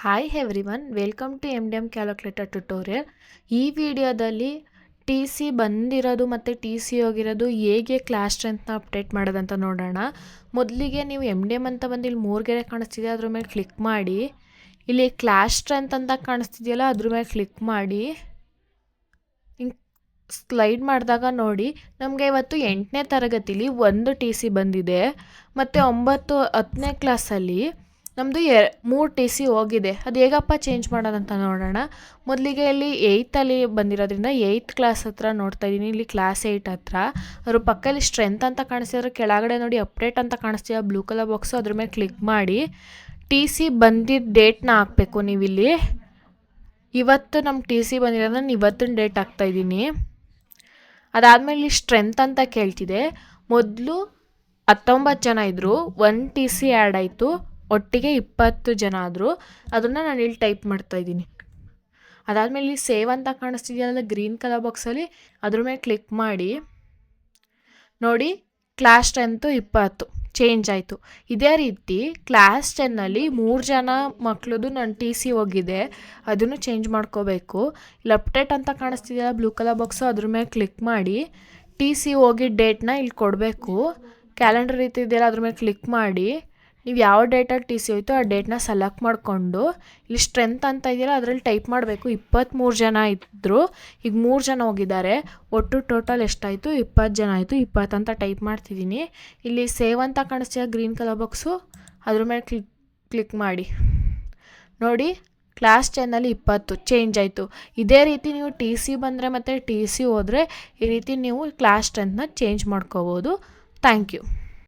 Hi everyone, welcome to MDM calculator tutorial. ಈ ವಿಡಿಯೋದಲ್ಲಿ T C ಬಂದಿರೋದು ಮತ್ತು ಟಿ ಸಿ ಹೋಗಿರೋದು ಹೇಗೆ ಕ್ಲಾಸ್ ಸ್ಟ್ರೆಂತ್ನ ಅಪ್ಡೇಟ್ ಮಾಡೋದಂತ ನೋಡೋಣ. ಮೊದಲಿಗೆ ನೀವು MDM ಅಂತ ಬಂದು ಇಲ್ಲಿ 3 ಗೆರೆ ಕಾಣಿಸ್ತಿದೆಯಾ ಅದ್ರ ಮೇಲೆ ಕ್ಲಿಕ್ ಮಾಡಿ. ಇಲ್ಲಿ ಕ್ಲಾಸ್ ಸ್ಟ್ರೆಂತ್ ಅಂತ ಕಾಣಿಸ್ತಿದೆಯಲ್ಲ ಅದ್ರ ಮೇಲೆ ಕ್ಲಿಕ್ ಮಾಡಿ. ಹಿಂಗೆ ಸ್ಲೈಡ್ ಮಾಡಿದಾಗ ನೋಡಿ, ನಮಗೆ ಇವತ್ತು 8ನೇ ತರಗತಿಲಿ 1 ಟಿ ಸಿ ಬಂದಿದೆ ಮತ್ತು 9, 10ನೇ ಕ್ಲಾಸಲ್ಲಿ ನಮ್ಮದು 3 ಟಿ ಸಿ ಹೋಗಿದೆ. ಅದು ಹೇಗಪ್ಪ ಚೇಂಜ್ ಮಾಡೋದಂತ ನೋಡೋಣ. ಮೊದಲಿಗೆ ಇಲ್ಲಿ 8ಅಲ್ಲಿ ಬಂದಿರೋದ್ರಿಂದ 8th ಕ್ಲಾಸ್ ಹತ್ರ ನೋಡ್ತಾ ಇದ್ದೀನಿ. ಇಲ್ಲಿ ಕ್ಲಾಸ್ 8 ಹತ್ರ ಅದ್ರ ಪಕ್ಕದಲ್ಲಿ ಸ್ಟ್ರೆಂತ್ ಅಂತ ಕಾಣಿಸ್ತಿದ್ರೆ ಕೆಳಗಡೆ ನೋಡಿ ಅಪ್ಡೇಟ್ ಅಂತ ಕಾಣಿಸ್ತೀಯ ಬ್ಲೂ ಕಲರ್ ಬಾಕ್ಸು, ಅದ್ರ ಮೇಲೆ ಕ್ಲಿಕ್ ಮಾಡಿ ಟಿ ಸಿ ಬಂದಿದ್ದ ಡೇಟ್ನ ಹಾಕಬೇಕು. ನೀವಿಲ್ಲಿ ಇವತ್ತು ನಮ್ಮ ಟಿ ಸಿ ಬಂದಿರೋದ್ರೆ ನಾನು ಇವತ್ತಿನ ಡೇಟ್ ಹಾಕ್ತಾಯಿದ್ದೀನಿ. ಅದಾದಮೇಲೆ ಇಲ್ಲಿ ಸ್ಟ್ರೆಂತ್ ಅಂತ ಕೇಳ್ತಿದೆ. ಮೊದಲು 19 ಜನ ಇದ್ದರು, 1 ಟಿ ಸಿ ಆ್ಯಡ್ ಆಯಿತು, ಒಟ್ಟಿಗೆ 20 ಜನ ಆದರು. ಅದನ್ನು ನಾನು ಇಲ್ಲಿ ಟೈಪ್ ಮಾಡ್ತಾಯಿದ್ದೀನಿ. ಅದಾದಮೇಲೆ ಇಲ್ಲಿ ಸೇವ್ ಅಂತ ಕಾಣಿಸ್ತಿದೆಯಲ್ಲ ಗ್ರೀನ್ ಕಲರ್ ಬಾಕ್ಸಲ್ಲಿ, ಅದ್ರ ಮೇಲೆ ಕ್ಲಿಕ್ ಮಾಡಿ ನೋಡಿ ಕ್ಲಾಸ್ 10 20 ಚೇಂಜ್ ಆಯಿತು. ಇದೇ ರೀತಿ ಕ್ಲಾಸ್ 10ನಲ್ಲಿ 3 ಜನ ಮಕ್ಕಳದು ನನ್ನ ಟಿ ಸಿ ಹೋಗಿದೆ, ಅದನ್ನು ಚೇಂಜ್ ಮಾಡ್ಕೋಬೇಕು. ಇಲ್ಲಿ ಅಪ್ಡೇಟ್ ಅಂತ ಕಾಣಿಸ್ತಿದೆಯಲ್ಲ ಬ್ಲೂ ಕಲರ್ ಬಾಕ್ಸು, ಅದ್ರ ಮೇಲೆ ಕ್ಲಿಕ್ ಮಾಡಿ ಟಿ ಸಿ ಹೋಗಿದ್ದ ಡೇಟ್ನ ಇಲ್ಲಿ ಕೊಡಬೇಕು. ಕ್ಯಾಲೆಂಡರ್ ರೀತಿ ಇದೆಯಲ್ಲ ಅದ್ರ ಮೇಲೆ ಕ್ಲಿಕ್ ಮಾಡಿ ನೀವು ಯಾವ ಡೇಟಲ್ಲಿ ಟಿ ಸಿ ಹೋಯ್ತು ಆ ಡೇಟ್ನ ಸೆಲೆಕ್ಟ್ ಮಾಡಿಕೊಂಡು ಇಲ್ಲಿ ಸ್ಟ್ರೆಂತ್ ಅಂತ ಇದೆಯಲ್ಲ ಅದರಲ್ಲಿ ಟೈಪ್ ಮಾಡಬೇಕು. 23 ಜನ ಇದ್ದರು, ಈಗ 3 ಜನ ಹೋಗಿದ್ದಾರೆ, ಒಟ್ಟು ಟೋಟಲ್ ಎಷ್ಟಾಯಿತು 20 ಜನ ಆಯಿತು. 20 ಅಂತ ಟೈಪ್ ಮಾಡ್ತಿದ್ದೀನಿ. ಇಲ್ಲಿ ಸೇವ್ ಅಂತ ಕಾಣಿಸ್ತೀಯ ಗ್ರೀನ್ ಕಲರ್ ಬಾಕ್ಸು, ಅದ್ರ ಮೇಲೆ ಕ್ಲಿಕ್ ಮಾಡಿ ನೋಡಿ ಕ್ಲಾಸ್ 10ನಲ್ಲಿ 20 ಚೇಂಜ್ ಆಯಿತು. ಇದೇ ರೀತಿ ನೀವು ಟಿ ಸಿ ಬಂದರೆ ಮತ್ತು ಟಿ ಸಿ ಹೋದರೆ ಈ ರೀತಿ ನೀವು ಕ್ಲಾಸ್ 10ನ ಚೇಂಜ್ ಮಾಡ್ಕೋಬೋದು. Thank you.